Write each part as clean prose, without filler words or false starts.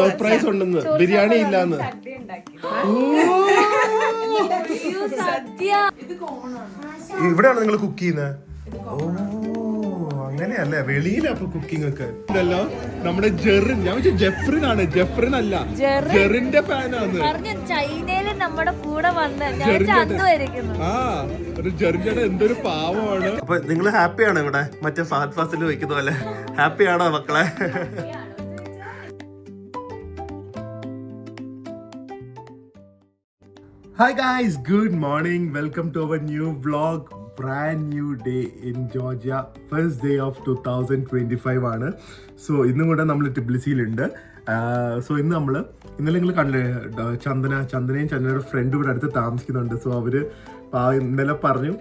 Surprise ഉണ്ടെന്ന്, ബിരിയാണി ഇല്ലാന്ന്. ഇവിടെയാണ് നിങ്ങൾ കുക്ക് ചെയ്യുന്നത്? ഓ അങ്ങനെയല്ലേ, വെളിയിലാ അപ്പൊ കുക്കിംഗ് ഒക്കെ. ഇതല്ലോ നമ്മുടെ ജെറിൻ, ഞാൻ ജെഫ്രിനാണ്, ജെഫ്രിൻ അല്ല ജെറിന്റെ ഫാനാണ്. ചൈനയില് നമ്മുടെ കൂടെ വന്ന് ആ ഒരു ജെറിന്റെ എന്തൊരു പാവമാണ്. അപ്പൊ നിങ്ങൾ ഹാപ്പിയാണോ ഇവിടെ മറ്റേ ഫഹദ് ഫാസിൽ വയ്ക്കുന്ന പോലെ? ഹാപ്പിയാണോ മക്കളെ? Hi guys, good morning. Welcome to our new vlog. Brand new day in Georgia. First day of 2025 ആണ്. സോ ഇന്നും കൂടെ നമ്മൾ ടിബ്ലിസിയിലുണ്ട്. സോ ഇന്നലെ നിങ്ങൾ കണ്ടില്ലേ ചന്ദനയും ചന്ദനയുടെ ഫ്രണ്ട് ഇവിടെ അടുത്ത് താമസിക്കുന്നുണ്ട്. സോ അവര് ഇന്നലെ പറഞ്ഞു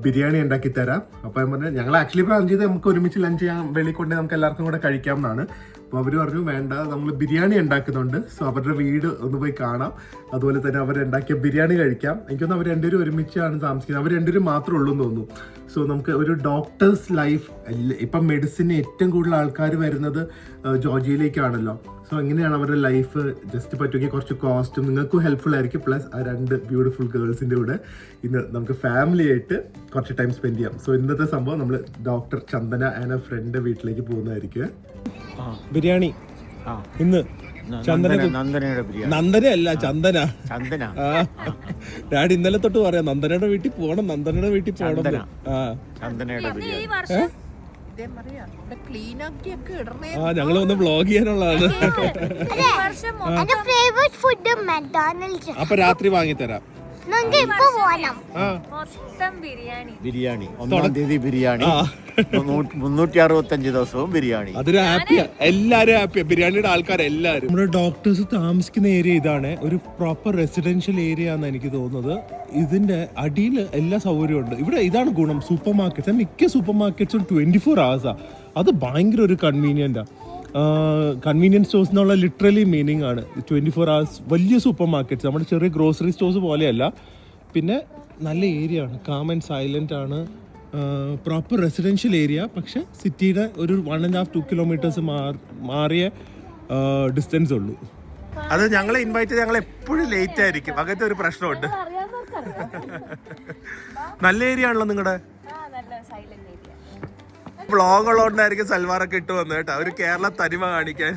ബിരിയാണി ഉണ്ടാക്കി തരാം. അപ്പോൾ ഞാൻ പറഞ്ഞു ഞങ്ങൾ ആക്ച്വലി പ്ലാൻ ചെയ്ത് നമുക്ക് ഒരുമിച്ച് ലഞ്ച് ചെയ്യാൻ വെളിയിൽ കൊണ്ട് നമുക്ക് എല്ലാവർക്കും കൂടെ കഴിക്കാം എന്നാണ്. അപ്പോൾ അവർ പറഞ്ഞു വേണ്ട, നമ്മൾ ബിരിയാണി ഉണ്ടാക്കുന്നുണ്ട്. സോ അവരുടെ വീട് ഒന്ന് പോയി കാണാം, അതുപോലെ തന്നെ അവരുണ്ടാക്കിയ ബിരിയാണി കഴിക്കാം. എനിക്കൊന്ന് അവർ രണ്ടുപേരും ഒരുമിച്ചാണ് താമസിക്കുന്നത്, അവർ രണ്ടുപേരും മാത്രമേ ഉള്ളൂ എന്ന് തോന്നുന്നു. സോ നമുക്ക് ഒരു ഡോക്ടേഴ്സ് ലൈഫ്, ഇപ്പം മെഡിസിന് ഏറ്റവും കൂടുതൽ ആൾക്കാർ വരുന്നത് ജോർജിയയിലേക്കാണല്ലോ. സോ എങ്ങനെയാണ് അവരുടെ ലൈഫ് ജസ്റ്റ് പറ്റുമെങ്കിൽ കുറച്ച് കോസ്റ്റും നിങ്ങൾക്കും ഹെൽപ്ഫുൾ ആയിരിക്കും. പ്ലസ് ആ രണ്ട് ബ്യൂട്ടിഫുൾ ഗേൾസിൻ്റെ കൂടെ ഇന്ന് നമുക്ക് ഫാമിലി ആയിട്ട് കുറച്ച് ടൈം സ്പെൻഡ് ചെയ്യാം. സോ ഇന്നത്തെ സംഭവം നമ്മൾ ഡോക്ടർ ചന്ദന ആൻഡ് ഫ്രണ്ട് വീട്ടിലേക്ക് പോകുന്നതായിരിക്കും. ബിരിയാണി ഇന്ന് നന്ദനയല്ല ചന്ദന. ഡാഡി ഇന്നലെ തൊട്ട് പറയാം നന്ദനയുടെ വീട്ടിൽ പോകണം, നന്ദനയുടെ വീട്ടിൽ പോകണം. ഞങ്ങൾ ഒന്ന് വ്ളോഗ് ചെയ്യാനുള്ളതാണ്. അപ്പൊ രാത്രി വാങ്ങിത്തരാം. ബിരിയാണി 1-ാം തീയതി ബിരിയാണി, 365 ദിവസവും ബിരിയാണി. അതൊരു ഹാപ്പിയാ, എല്ലാരും ഹാപ്പിയാ, ബിരിയാണിയുടെ ആൾക്കാരെല്ലാരും. നമ്മുടെ ഡോക്ടേഴ്സ് താമസിക്കുന്ന ഏരിയ ഇതാണ്, ഒരു പ്രോപ്പർ റെസിഡൻഷ്യൽ ഏരിയ ആണെന്ന് എനിക്ക് തോന്നുന്നത്. ഇതിന്റെ അടിയിൽ എല്ലാ സൗകര്യവും ഉണ്ട്. ഇവിടെ ഇതാണ് ഗുണം, സൂപ്പർ മാർക്കറ്റ്സ്, മിക്ക സൂപ്പർ മാർക്കറ്റ്സും 24 hours. അത് ഭയങ്കര ഒരു കൺവീനിയന്റാ. കൺവീനിയൻസ് സ്റ്റോഴ്സ് എന്നുള്ള ലിറ്ററലി മീനിങ് ആണ് 24 hours. വലിയ സൂപ്പർ മാർക്കറ്റ്സ്, നമ്മുടെ ചെറിയ ഗ്രോസറി സ്റ്റോഴ്സ് പോലെയല്ല. പിന്നെ നല്ല ഏരിയ ആണ്, കാം ആൻഡ് സൈലന്റ് ആണ്, പ്രോപ്പർ റെസിഡൻഷ്യൽ ഏരിയ. പക്ഷെ സിറ്റിയുടെ ഒരു 1.5-2 kilometers മാറിയ ഡിസ്റ്റൻസ് ഉള്ളൂ. അത് ഞങ്ങളെ ഇൻവൈറ്റ് ചെയ്ത് ഞങ്ങൾ എപ്പോഴും ലേറ്റ് ആയിരിക്കും, അങ്ങനത്തെ ഒരു പ്രശ്നമുണ്ട്. നല്ല ഏരിയ ആണല്ലോ നിങ്ങളുടെ. വ്ളോഗ് ഉള്ളതുകൊണ്ടായിരിക്കും സൽവാറൊക്കെ ഇട്ട് വന്നത് കേട്ടോ, ഒരു കേരള തനിമ കാണിക്കാൻ.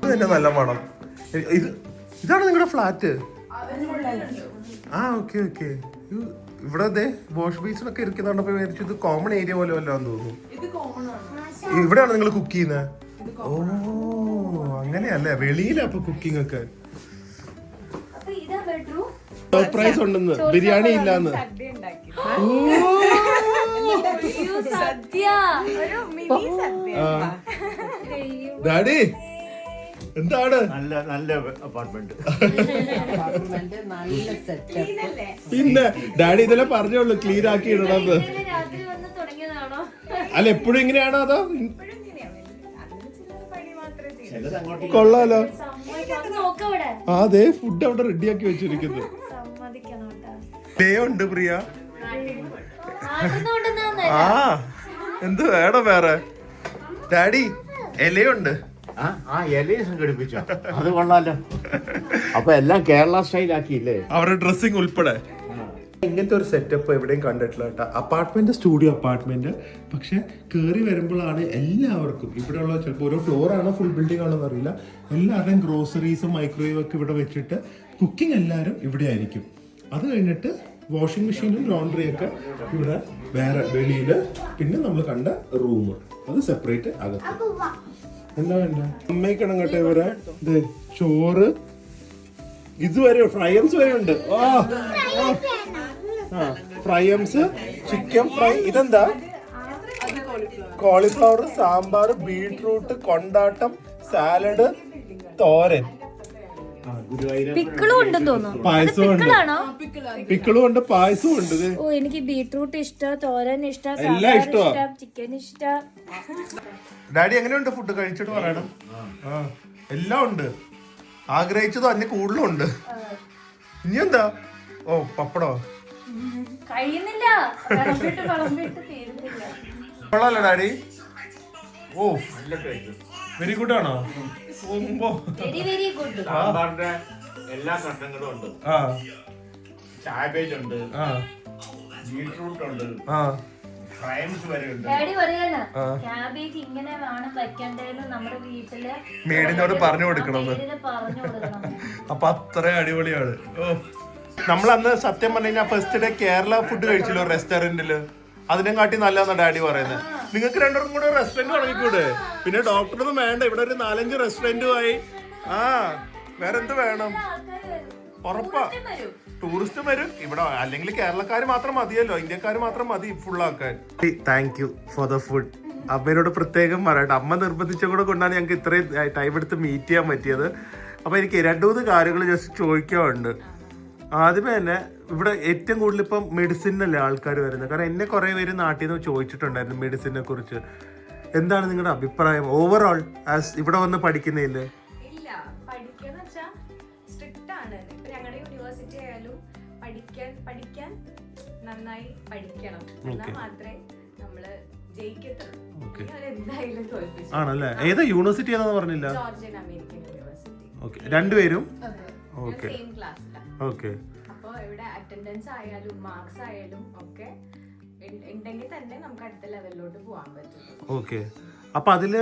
ഇതന്നെ നല്ല മണം. ഇതാണ് നിങ്ങളുടെ ഫ്ലാറ്റ്? ആ ഓക്കെ ഓക്കെ. ഇവിടെ അതെ വാഷ് ബേസിനൊക്കെ ഇരിക്കുന്നുണ്ടപ്പോ വിചാരിച്ചു ഇത് കോമൺ ഏരിയ പോലെ വല്ലാന്ന് തോന്നുന്നു. ഇവിടെയാണ് നിങ്ങൾ കുക്ക് ചെയ്യുന്നത്? ഓ അങ്ങനെയല്ലേ, വെളിയിലാ അപ്പൊ കുക്കിംഗ് ഒക്കെ. സർപ്രൈസ് ഉണ്ടെന്ന്, ബിരിയാണി ഇല്ലാന്ന്. ഡാഡി എന്താണ്? നല്ല അപ്പാർട്ട്മെന്റ്. പിന്നെ ഡാഡി ഇതെല്ലാം പറഞ്ഞോളൂ ക്ലീൻ ആക്കി ഇടണത്. അല്ല എപ്പോഴും ഇങ്ങനെയാണോ അതോ? കൊള്ളാലോ. അതെ ഫുഡ് അവിടെ റെഡിയാക്കി വെച്ചിരിക്കുന്നു. ഉണ്ട് പ്രിയ. ആ എന്ത് വേണം വേറെ? ഡാഡി ഇലയുണ്ട്. ഇലയും സംഘടിപ്പിച്ചോ? അത് കൊള്ളാലോ. അപ്പൊ എല്ലാം കേരള സ്റ്റൈൽ ആക്കിയില്ലേ, അവരുടെ ഡ്രസ്സിംഗ് ഉൾപ്പെടെ. ഇങ്ങനത്തെ ഒരു സെറ്റപ്പ് എവിടെയും കണ്ടിട്ടില്ല കേട്ടോ. Apartment, studio apartment. പക്ഷെ കയറി വരുമ്പോഴാണ് എല്ലാവർക്കും ഇവിടെയുള്ള, ചിലപ്പോൾ ഓരോ ഫ്ലോർ ആണോ ഫുൾ ബിൽഡിംഗ് ആണോ എന്നറിയില്ല, എല്ലാവരുടെയും ഗ്രോസറീസും മൈക്രോവേവ് ഒക്കെ ഇവിടെ വെച്ചിട്ട് കുക്കിംഗ് എല്ലാവരും ഇവിടെ ആയിരിക്കും. അത് കഴിഞ്ഞിട്ട് വാഷിംഗ് മെഷീനും ലോണ്ടറിയും ഒക്കെ ഇവിടെ വേറെ വെളിയിൽ. പിന്നെ നമ്മൾ കണ്ട റൂം അത് സെപ്പറേറ്റ് അകത്ത്. എന്താ വേണ്ട അമ്മയ്ക്കണം കേട്ടോ ഇവിടെ. ചോറ് ഇതുവരെ ഫ്രൈംസ് വരെ ഉണ്ട്. Fryums, chicken fry. ഇതെന്താ? കോളിഫ്ലവർ, സാമ്പാർ, ബീട്രൂട്ട്, കൊണ്ടാട്ടം, സാലഡ്, തോരൻ, പിക്കിളും ഉണ്ടെന്ന് തോന്നുന്നു. പായസവും ഉണ്ട്, പിക്കിളും ഉണ്ട്, പായസവും ഉണ്ട്. ഓ എനിക്ക് ബീട്രൂട്ട് ഇഷ്ടം, തോരൻ ഇഷ്ടം, എല്ലാം ഇഷ്ടമാ, ചിക്കൻ ഇഷ്ടം. ഡാഡി എങ്ങനെയുണ്ട് ഫുഡ്? കഴിച്ചിട്ട് പറയണം. എല്ലാം ഉണ്ട്, ആഗ്രഹിച്ചതും അതിന് കൂടുതലും ഉണ്ട്. ഇനി എന്താ? ഓ പപ്പടോ കഴിയുന്നില്ല. കൊള്ളാലോ ഡാഡി? ഓ നല്ല ടേസ്റ്റ്. വെരി ഗുഡ് ആണോ? Very very good. സാമ്പാറിന്റെ എല്ലാ കഷ്ണങ്ങളും ഉണ്ട്. ആ കാബേജ് ഉണ്ട്, ആ ബീട്രൂട്ട് ഉണ്ട്, ആ ഫ്രൈംസ് വരെ ഉണ്ട്. ഡാഡി പറയാനാ ക്യാബേജ് ഇങ്ങനെ വേണം വെക്കണ്ടേന്ന് നമ്മുടെ വീട്ടില് മേഡിനോട് പറഞ്ഞു കൊടുക്കണമെന്ന്. മേഡിന് പറഞ്ഞു കൊടുക്കണം. അപ്പൊ അത്ര അടിപൊളിയാണ്. നമ്മൾ അന്ന് സത്യം പറഞ്ഞു കഴിഞ്ഞാൽ ഫസ്റ്റ് ഡേ കേരള ഫുഡ് കഴിച്ചല്ലോ റെസ്റ്റോറന്റില്. അതിനെ കാട്ടി നല്ലതെന്നാ ഡാഡി പറയുന്നത്. നിങ്ങൾക്ക് രണ്ടുപേർക്കും കൂടെ റെസ്റ്റോറന്റ് തുടങ്ങിക്കൂടെ? പിന്നെ ഡോക്ടറൊന്നും വേണ്ട, ഇവിടെ ഒരു 4-5 റെസ്റ്റോറന്റുമായി. ആ വേറെ എന്ത് വേണം? ഉറപ്പാ ടൂറിസ്റ്റ് വരും ഇവിടെ. അല്ലെങ്കിൽ കേരളക്കാർ മാത്രം മതിയല്ലോ, ഇന്ത്യക്കാർ മാത്രം മതി ഫുള്ളാക്കാൻ. Thank you for the food. അമ്മേനോട് പ്രത്യേകം പറയട്ടെ, അമ്മ നിർബന്ധിച്ച കൂടെ കൊണ്ടാണ് ഞങ്ങൾക്ക് ഇത്രയും ടൈം എടുത്ത് മീറ്റ് ചെയ്യാൻ പറ്റിയത്. അപ്പൊ എനിക്ക് 2-3 കാര്യങ്ങൾ ജസ്റ്റ് ചോദിക്കാറുണ്ട്. ആദ്യമേ തന്നെ ഇവിടെ ഏറ്റവും കൂടുതൽ ഇപ്പം മെഡിസിനല്ലേ ആൾക്കാർ വരുന്നത്. കാരണം എന്നെ കുറെ പേര് നാട്ടിൽ നിന്ന് ചോദിച്ചിട്ടുണ്ടായിരുന്നു മെഡിസിനെ കുറിച്ച്. എന്താണ് നിങ്ങളുടെ അഭിപ്രായം ഓവറോൾ ആസ് ഇവിടെ വന്ന് പഠിക്കുന്നതില്? ഇല്ല, പഠിക്കാന്ന് വെച്ചാ സ്ട്രിക്റ്റ് ആണ്. ഇപ്പൊ ഞങ്ങളുടെ യൂണിവേഴ്സിറ്റി ആയാലും പഠിക്കാൻ നന്നായി പഠിക്കണം, എന്നാൽ മാത്രമേ നമ്മള് ജയിക്കത്തുള്ളൂ. എന്തായാലും തോൽപ്പിച്ചു. ആണല്ലേ? ഏതാ യൂണിവേഴ്സിറ്റി ഏതാന്ന് പറഞ്ഞില്ല? Georgian American university. ഓക്കെ, രണ്ടുപേരും ഓക്കെ സെയിം ക്ലാസ്സിലാണ്. ഓക്കെ. അപ്പൊ ഇവിടെ അറ്റൻഡൻസ് ആയാലും മാർക്സ് ആയാലും ഒക്കെ ഉണ്ടെങ്കിൽ തന്നെ നമുക്ക് അടുത്ത ലെവലിലോട്ട് പോകാൻ പറ്റും. ഓക്കെ. അപ്പൊ അതില്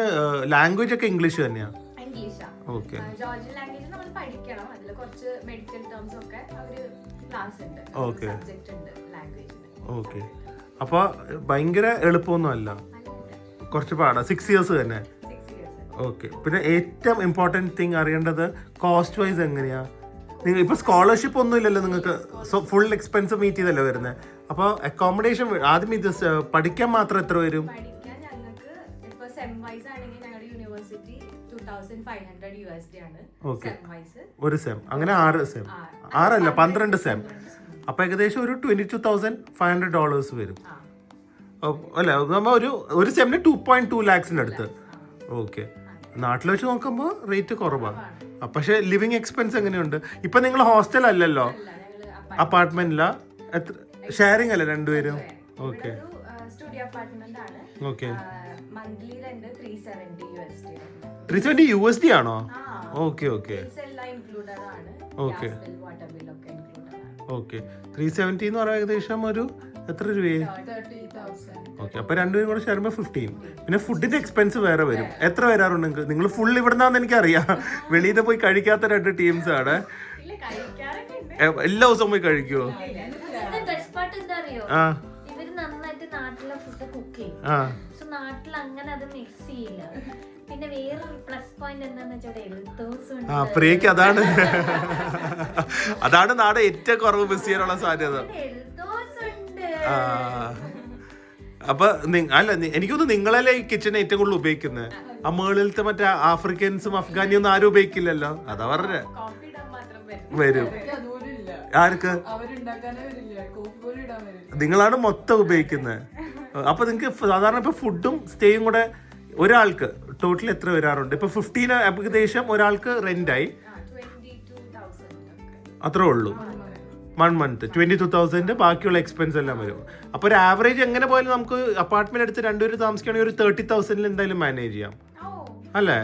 ലാംഗ്വേജ് ഒക്കെ ഇംഗ്ലീഷ് തന്നെയാ? ഇംഗ്ലീഷാ. ഓക്കെ. ജോർജിയൻ ലാംഗ്വേജ് നമ്മൾ പഠിക്കണം. അതിൽ കുറച്ച് മെഡിക്കൽ ടേംസ് ഒക്കെ അവര് ക്ലാസ് ഉണ്ട്, ഓക്കെ. സബ്ജക്ട് ഉണ്ട് ലാംഗ്വേജിന്. ഓക്കെ. അപ്പൊ ഭയങ്കര എളുപ്പമൊന്നും അല്ല, കുറച്ച് പാടാ. 6 ഇയേഴ്സ് തന്നെ? 6 years. ഓക്കെ. പിന്നെ ഏറ്റവും ഇമ്പോർട്ടൻറ്റ് തിങ് അറിയേണ്ടത് കോസ്റ്റ് വൈസ് എങ്ങനെയാ? നിങ്ങൾ ഇപ്പൊ സ്കോളർഷിപ്പ് ഒന്നും ഇല്ലല്ലോ നിങ്ങൾക്ക്, സോ ഫുൾ എക്സ്പെൻസ് മീറ്റ് ചെയ്തല്ലേ വരുന്നത്. അപ്പോൾ അക്കോമഡേഷൻ ആദ്യം ഇത് പഠിക്കാൻ മാത്രം എത്ര വരും? പഠിക്കാൻ ഞങ്ങൾക്ക് ഇപ്പൊ സെം വൈസ് ആണെങ്കിൽ ഞങ്ങളുടെ യൂണിവേഴ്സിറ്റി $2,500 ആണ്. ഓക്കെ. സെം വൈസ് ഒരു സെം അങ്ങനെ 6 സെം, 6 അല്ല 12 സെം. അപ്പൊ ഏകദേശം ഒരു $22,500 വരും. അല്ല, നമ്മ ഒരു സെമിന് 2.2 lakhs അടുത്ത്. ഓക്കെ. നാട്ടിൽ വെച്ച് നോക്കുമ്പോൾ റേറ്റ് കുറവാണ്. പക്ഷെ ലിവിങ് എക്സ്പെൻസ് എങ്ങനെയുണ്ട്? ഇപ്പൊ നിങ്ങൾ ഹോസ്റ്റൽ അല്ലല്ലോ, അപ്പാർട്ട്മെന്റിലാ? എത്ര ഷെയറിംഗ് അല്ലേ രണ്ടുപേരും? ഓക്കെ. സ്റ്റുഡിയോ അപ്പാർട്ട്മെന്റ് ആണ്. ഓക്കെ. Monthly rent $370. 370 USD ആണോ? ഓക്കെ ഓക്കെ എല്ലാം ഇൻക്ലൂഡഡ് ആണ്. ഓക്കെ. വാട്ടർ ബിൽ ഒക്കെ ഇൻക്ലൂഡഡ് ആണ്. ഓക്കെ. 370 എന്ന് പറയുന്നത് ഏകദേശം ഒരു എത്ര രൂപയെ? 30,000. ഓക്കെ. അപ്പൊ രണ്ടുപേരും കൂടെ ചേരുമ്പോൾ 15. പിന്നെ ഫുഡിന്റെ എക്സ്പെൻസ് വേറെ വരും. എത്ര വരാറുണ്ട് നിങ്ങൾക്ക്? നിങ്ങൾ ഫുൾ ഇവിടുന്നാന്ന് എനിക്കറിയാം. വെളിയിൽ നിന്ന് പോയി കഴിക്കാത്ത 2 ടീംസ് ആണ്. ഇല്ല, കഴിക്കാറൊക്കെ ഉണ്ട്. എല്ലാ ദിവസവും പോയി കഴിക്കുവോ? ബെസ്റ്റ് പാർട്ട് എന്താ അറിയോ? ആ ഇവര് നന്നായിട്ട് നാട്ടിലെ ഫുഡ് കുക്ക് ചെയ്യും. ആ സോ നാട്ടിൽ അങ്ങനെ അത് മിക്സ് ചെയ്യില്ല. പിന്നെ വേറൊരു പ്ലസ് പോയിന്റ് എന്താന്ന് വെച്ചാൽ എഴുത്തോസും ആ പ്രിയക്ക് അതാണ് അതാണ് നാട് ഏറ്റവും കുറവ് മിസ് ചെയ്യാനുള്ള സാധ്യത. എഴുത്തോസുണ്ട്. ആ അപ്പൊ അല്ല, എനിക്കൊന്ന് നിങ്ങളല്ലേ ഈ കിച്ചൺ ഏറ്റവും കൂടുതൽ ഉപയോഗിക്കുന്നത്. ആ മേളിലത്തെ മറ്റേ ആഫ്രിക്കൻസും അഫ്ഗാനിയും ഒന്നും ആരും ഉപയോഗിക്കില്ലല്ലോ. അതാ പറഞ്ഞ കോഫി ഇടാൻ മാത്രം വരും. ആർക്ക്? നിങ്ങളാണ് മൊത്തം ഉപയോഗിക്കുന്നത്. അപ്പൊ നിങ്ങക്ക് സാധാരണ ഇപ്പൊ ഫുഡും സ്റ്റേയും കൂടെ ഒരാൾക്ക് ടോട്ടൽ എത്ര വരാറുണ്ട്? ഇപ്പൊ 15 ഏകദേശം ഒരാൾക്ക് റെന്റായി 22,000. അത്രേ ഉള്ളൂ. 1 month 22,000. ബാക്കിയുള്ള എക്സ്പെൻസ് എല്ലാം വരും. അപ്പൊ ഒരു ആവറേജ് എങ്ങനെ പോയാലും നമുക്ക് അപ്പാർട്ട്മെന്റ് എടുത്ത് രണ്ടുപേരും താമസിക്കുകയാണെങ്കിൽ ഒരു 30,000 എന്തായാലും മാനേജ് ചെയ്യാം അല്ലേ?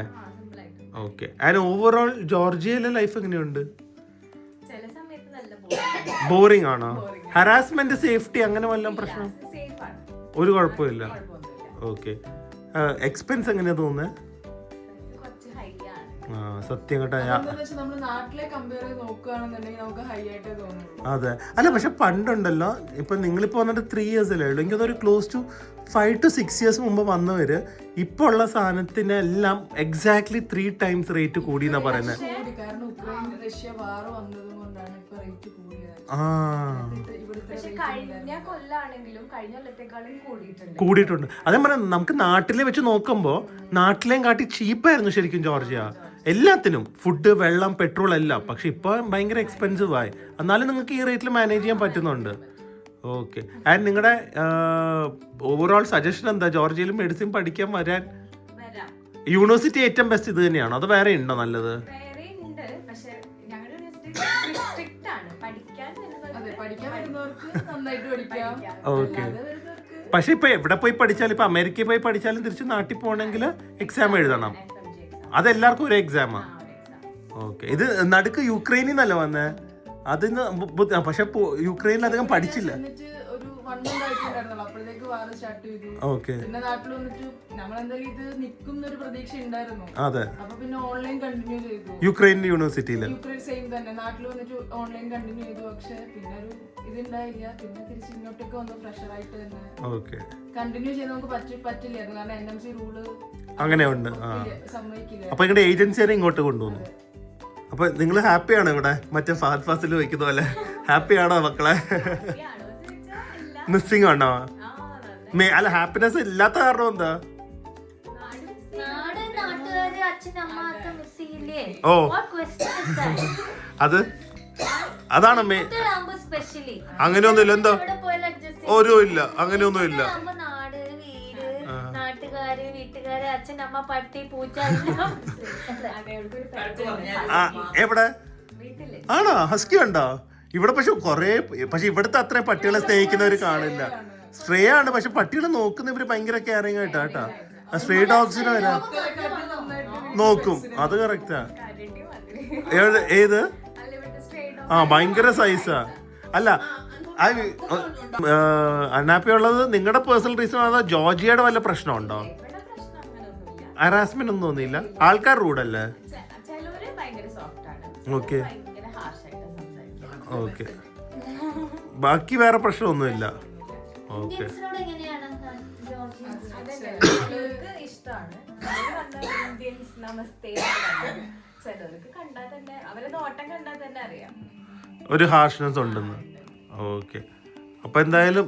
ഓക്കെ. ആൻഡ് ഓവറോൾ ജോർജിയയിലെ ലൈഫ് എങ്ങനെയുണ്ട്? ചില സമയത്ത് നല്ല ബോറിംഗ് ആണോ? ഹറാസ്മെന്റ്, സേഫ്റ്റി അങ്ങനെ വല്ലതും പ്രശ്നം? സേഫ് ആണ്, ഒരു കുഴപ്പമില്ല. കുഴപ്പമൊന്നുമില്ല. ഓക്കെ. എക്സ്പെൻസ് എങ്ങനെയാ തോന്നുന്നത്? കുറച്ച് ഹൈ ആണ്. സത്യം കേട്ടോ. നമ്മള് നാട്ടിലെ കമ്പയർ ചെയ്ത് നോക്കുകയാണെന്നുണ്ടെങ്കിൽ നമുക്ക് ഹൈ ആയിട്ടേ തോന്നുള്ളൂ. അതെ. അല്ല പക്ഷെ പണ്ടുണ്ടല്ലോ, ഇപ്പൊ നിങ്ങളിപ്പോ വന്നിട്ട് 3 years അല്ലേ ഉള്ളൂ. എനിക്കതൊരു ക്ലോസ് ടു 5 to 6 years മുമ്പ് വന്നവര് ഇപ്പൊ ഉള്ള സാധനത്തിനെല്ലാം എക്സാക്ട്ലി 3 times റേറ്റ് കൂടി എന്നാ പറയുന്നത്. കാരണം ഉക്രൈൻ റഷ്യ വാർ വന്നത് കൊണ്ടാണ് ഇപ്പൊ റേറ്റ് കൂടിയത്. പക്ഷെ കഴിഞ്ഞ കൊല്ലാണെങ്കിലും കഴിഞ്ഞ കൊല്ലത്തെക്കാളും കൂടിയിട്ടുണ്ട്. കൂടിയിട്ടുണ്ട്. അതേ പറയാം, നമുക്ക് നാട്ടിലെ വെച്ച് നോക്കുമ്പോൾ നാട്ടിലേം കാട്ടി ചീപ്പായിരുന്നു ശരിക്കും ജോർജിയ. എല്ലാത്തിനും ഫുഡ്, വെള്ളം, പെട്രോൾ എല്ലാം. പക്ഷെ ഇപ്പൊ ഭയങ്കര എക്സ്പെൻസീവ് ആയി. എന്നാലും നിങ്ങൾക്ക് ഈ റേറ്റിൽ മാനേജ് ചെയ്യാൻ പറ്റുന്നുണ്ട്. ഓക്കെ. ആൻഡ് നിങ്ങളുടെ ഓവറോൾ സജഷൻ എന്താ? ജോർജിയയിൽ മെഡിസിൻ പഠിക്കാൻ വരാൻ യൂണിവേഴ്സിറ്റി ഏറ്റവും ബെസ്റ്റ് ഇത് തന്നെയാണോ, അത് വേറെ ഉണ്ടോ നല്ലത്? വേറെ ഉണ്ട്, പക്ഷെ ഞങ്ങളുടെ യൂണിവേഴ്സിറ്റി സ്ട്രിക്റ്റ് ആണ്. പഠിക്കാൻ വരുന്നവർക്ക് നന്നായിട്ട് പഠിക്കാം. ഓക്കെ. വരുന്നവർക്ക് പക്ഷെ ഇപ്പൊ എവിടെ പോയി പഠിച്ചാലും ഇപ്പൊ അമേരിക്കയിൽ പോയി പഠിച്ചാലും തിരിച്ച് നാട്ടിൽ പോകണമെങ്കിൽ എക്സാം എഴുതണം. അതെല്ലാവർക്കും ഒരു എക്സാമാ. ഓക്കെ. ഇത് നടുക്ക് യുക്രൈനിൽ നിന്നല്ല വന്നേ? അതിന് പക്ഷെ യുക്രൈനിൽ അധികം പഠിച്ചില്ല. എന്നിട്ട് ഒരു 1 month ആയിട്ടുണ്ടായിരുന്നുള്ളൂ, അപ്പോഴത്തേക്ക് വാർ സ്റ്റാർട്ട് ചെയ്തു. ഓക്കെ. പിന്നെ നാട്ടിൽ വന്നിട്ട് നമ്മളെന്തായാലും ഇത് നിൽക്കും എന്നൊരു പ്രതീക്ഷ ഉണ്ടായിരുന്നു. അതെ. അപ്പൊ പിന്നെ ഓൺലൈൻ കണ്ടിന്യൂ ചെയ്തു. യുക്രൈൻ യൂണിവേഴ്സിറ്റിയില് യുക്രൈൻ സെയിം തന്നെ നാട്ടിൽ വന്നിട്ട് ഓൺലൈൻ കണ്ടിന്യൂ ചെയ്തു. പക്ഷെ പിന്നെ ഒരു ഇതുണ്ടായില്ല. പിന്നെ തിരിച്ച് ഇങ്ങോട്ടേക്ക് വന്നു ഫ്രഷർ ആയിട്ട് തന്നെ. ഓക്കെ. കണ്ടിന്യൂ ചെയ്ത് നമുക്ക് പറ്റില്ലായിരുന്നു, കാരണം NMC റൂള് അങ്ങനെ ഉണ്ട്. സമ്മതിക്കില്ല. അപ്പൊ നിങ്ങളുടെ ഏജൻസിനെ ഇങ്ങോട്ട് കൊണ്ടുവന്നു. അപ്പൊ നിങ്ങൾ ഹാപ്പിയാണോ ഇവിടെ? മറ്റേ ഫഹദ് ഫാസിൽ വയ്ക്കുന്ന പോലെ ഹാപ്പിയാണോ മക്കളെ? മിസ്സിംഗ് ആണോ? അല്ല, ഹാപ്പിനെസ് ഇല്ലാത്ത കാരണം എന്താ? നാട്, നാട്ടുകാര്, അച്ഛനമ്മ ഒക്കെ മിസ് ചെയ്യില്ലേ? ഓ. What question is that? അതാണ് സ്പെഷ്യലി അങ്ങനെയൊന്നുമില്ല. എന്താ ഓരോ ഇല്ല, അങ്ങനെയൊന്നും ഇല്ല. നാട്, വീട്, നാട്ടുകാര്, വീട്ടുകാര്, അച്ഛനമ്മ, പട്ടി, പൂച്ച എല്ലാം. എവിടെ ആണോ ഹസ്കി ഉണ്ടോ ഇവിടെ? പക്ഷെ ഇവിടുത്തെ അത്രയും പട്ടികളെ സ്നേഹിക്കുന്നവര് കാണില്ല. സ്ട്രേ ആണ്, പക്ഷെ പട്ടികളെ നോക്കുന്നവര് ഭയങ്കര കെയറിങ് ആയിട്ടാ കേട്ടാ. സ്ട്രേ ഡോഗ്സിനെ വരാ നോക്കും, അത് കറക്റ്റാ. ഏത് ഭയങ്കര സൈസാ. അല്ല, അനാപ്പി ഉള്ളത് നിങ്ങളുടെ പേഴ്സണൽ റീസൺ ആണോ? ജോർജിയയുടെ വല്ല പ്രശ്നമുണ്ടോ? ഹറാസ്മെന്റ് ഒന്നും തോന്നിയില്ല? ആൾക്കാർ റൂഡല്ലേ? ഓക്കെ. ഓക്കെ. ബാക്കി വേറെ പ്രശ്നമൊന്നുമില്ല. ഓക്കെ. ഇഷ്ടമാണ് ഇന്ത്യൻസ് നമസ്തേ. ചിലർക്ക് കണ്ടാൽ തന്നെ അവരെ നോട്ടം കണ്ടാൽ തന്നെ അറിയാം ഒരു ഹാർഷ്നെസ് ഉണ്ടെന്ന്. ഓക്കെ. അപ്പൊ എന്തായാലും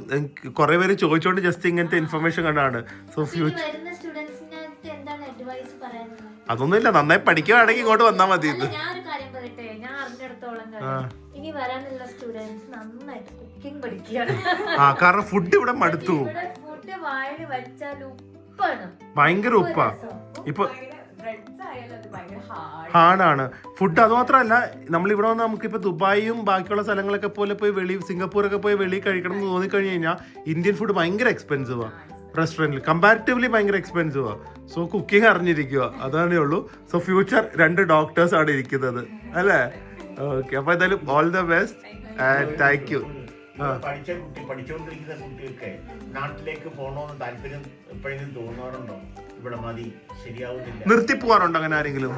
കുറെ പേര് ചോദിച്ചോണ്ട് ജസ്റ്റ് ഇങ്ങനത്തെ ഇൻഫർമേഷൻ കണ്ടാണ്. സോ ഫ്യൂച്ചർ അതൊന്നുമില്ല, നന്നായി പഠിക്കുകയാണെങ്കിൽ ഇങ്ങോട്ട് വന്നാൽ മതി. ഞാനൊരു കാര്യം പറയട്ടെ, ഞാൻ അറിഞ്ഞിടത്തോളം ഇനി വരാനുള്ള സ്റ്റുഡൻസ് നന്നായിട്ട് കുക്കിംഗ് പഠിക്കുകയാണ്. കാരണം ഫുഡ് ഇവിടെ മടുത്തു. ഫുഡ് വായിൽ വെച്ചാൽ ഉപ്പാണ്, ഭയങ്കര ഉപ്പാ. ഇപ്പൊ ഹാർഡാണ് ഫുഡ്. അത് മാത്രമല്ല, നമ്മളിവിടെ വന്ന് നമുക്കിപ്പോൾ ദുബായും ബാക്കിയുള്ള സ്ഥലങ്ങളൊക്കെ പോലെ പോയി സിംഗപ്പൂരൊക്കെ പോയി വെളിയിൽ കഴിക്കണം എന്ന് തോന്നിക്കഴിഞ്ഞ് കഴിഞ്ഞാൽ ഇന്ത്യൻ ഫുഡ് ഭയങ്കര എക്സ്പെൻസീവാ. റെസ്റ്റോറൻറ്റിൽ കമ്പാരിറ്റീവ്ലി ഭയങ്കര എക്സ്പെൻസീവാ. സോ കുക്കിംഗ് അറിഞ്ഞിരിക്കുക, അതാണേ ഉള്ളൂ. സോ ഫ്യൂച്ചർ 2 ഡോക്ടേഴ്സ് ആണ് ഇരിക്കുന്നത് അല്ലേ? ഓക്കെ. അപ്പൊ എന്തായാലും all the best and thank you. പഠിച്ചുകൊണ്ടിരിക്കുന്ന കുട്ടികൾക്ക് നാട്ടിലേക്ക് പോകണമെന്ന് താല്പര്യം എപ്പോഴെങ്കിലും തോന്നാറുണ്ടോ? ഇവിടെ മതി, ശരിയാവുന്നില്ല, നിർത്തി പോവാറുണ്ടോ അങ്ങനെ ആരെങ്കിലും?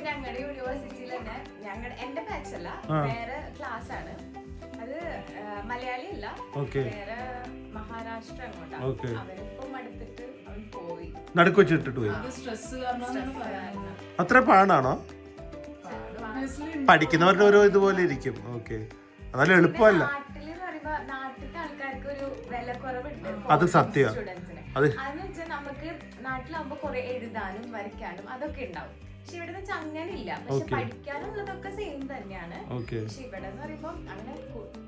ഞങ്ങളുടെ യൂണിവേഴ്സിറ്റിയിൽ തന്നെ എന്റെ ബാച്ച് അല്ല, വേറെ ക്ലാസ് ആണ് അത്. മലയാളി അല്ല, വേറെ മഹാരാഷ്ട്ര അങ്ങോട്ടാണ്. അവരിപ്പം അടുത്തിട്ട് അവൻ പോയി, നടുക്ക് വെച്ചിട്ടിട്ട് പോയി. അത്ര പാടാണോ? പഠിക്കുന്നവരുടെ ഓരോ ഇതുപോലെ ഇരിക്കും. ഓക്കെ. അതായത് എളുപ്പമല്ല. നാട്ടിലത്തെ ആൾക്കാർക്ക് ഒരു വില കുറവുണ്ട്. അത് സത്യം. അതെന്ന് വെച്ചാൽ നമുക്ക് നാട്ടിലാവുമ്പോ കുറെ എഴുതാനും വരയ്ക്കാനും അതൊക്കെ ഉണ്ടാവും. പക്ഷെ ഇവിടെ വെച്ചാൽ അങ്ങനെ ഇല്ല. പക്ഷെ പഠിക്കാനുള്ളതൊക്കെ സെയിം തന്നെയാണ്. പക്ഷെ ഇവിടെ എന്ന് പറയുമ്പോ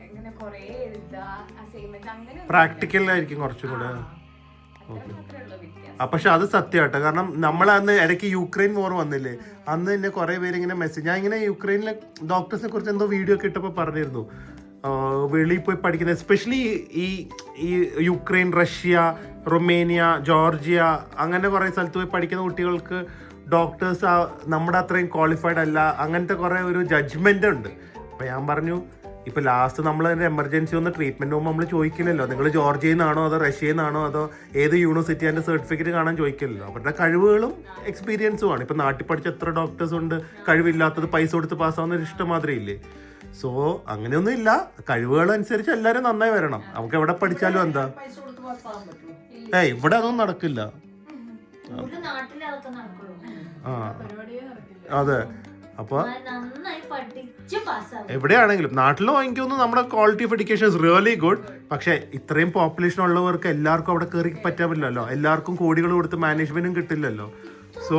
അങ്ങനെ കുറെ എഴുതാ, അസൈൻമെന്റ് അങ്ങനെ പ്രാക്ടിക്കലായിരിക്കും കുറച്ചും കൂടെ. പക്ഷെ അത് സത്യമാട്ടോ. കാരണം നമ്മളന്ന് ഇടയ്ക്ക് യുക്രൈൻ വാർ വന്നില്ലേ, അന്ന് തന്നെ കുറെ പേര് ഇങ്ങനെ മെസ്സേജ്, ഞാൻ ഇങ്ങനെ യുക്രൈനിലെ ഡോക്ടേഴ്സിനെ കുറിച്ച് എന്തോ വീഡിയോ ഒക്കെ ഇട്ടപ്പോൾ പറഞ്ഞിരുന്നു, വെളിയിൽ പോയി പഠിക്കുന്ന എസ്പെഷ്യലി ഈ യുക്രൈൻ, റഷ്യ, റൊമേനിയ, ജോർജിയ അങ്ങനെ കുറെ സ്ഥലത്ത് പോയി പഠിക്കുന്ന കുട്ടികൾക്ക് ഡോക്ടേഴ്സ് നമ്മുടെ അത്രയും ക്വാളിഫൈഡ് അല്ല, അങ്ങനത്തെ കുറെ ഒരു ജഡ്ജ്മെന്റ് ഉണ്ട്. അപ്പൊ ഞാൻ പറഞ്ഞു, ഇപ്പൊ ലാസ്റ്റ് നമ്മൾ എമർജൻസി ഒന്ന് ട്രീറ്റ്മെന്റ് പോകുമ്പോൾ നമ്മൾ ചോദിക്കില്ലല്ലോ നിങ്ങൾ ജോർജിയയിൽ നിന്നാണോ അതോ റഷ്യയിൽ നിന്നാണോ അതോ ഏത് യൂണിവേഴ്സിറ്റി അതിന്റെ സർട്ടിഫിക്കറ്റ് കാണാൻ ചോദിക്കില്ലല്ലോ. അവരുടെ കഴിവുകളും എക്സ്പീരിയൻസും ആണ്. ഇപ്പൊ നാട്ടിൽ പഠിച്ച എത്ര ഡോക്ടേഴ്സ് ഉണ്ട് കഴിവില്ലാത്തത് പൈസ കൊടുത്ത് പാസ്സാവുന്ന ഒരു ഇഷ്ടമാതിരി ഇല്ലേ. സോ അങ്ങനെയൊന്നും ഇല്ല, കഴിവുകളനുസരിച്ച് എല്ലാവരും നന്നായി വരണം. നമുക്ക് എവിടെ പഠിച്ചാലും എന്താ, ഇവിടെ അതൊന്നും നടക്കില്ല. അതെ. അപ്പൊ എവിടെയാണെങ്കിലും നാട്ടിലോ എനിക്ക് തോന്നുന്നു നമ്മുടെ quality of education is really good. പക്ഷെ ഇത്രയും പോപ്പുലേഷൻ ഉള്ളവർക്ക് എല്ലാവർക്കും അവിടെ കയറി പറ്റാൻ പറ്റില്ലല്ലോ. എല്ലാവർക്കും കോടികൾ കൊടുത്ത് മാനേജ്മെന്റും കിട്ടില്ലല്ലോ. സോ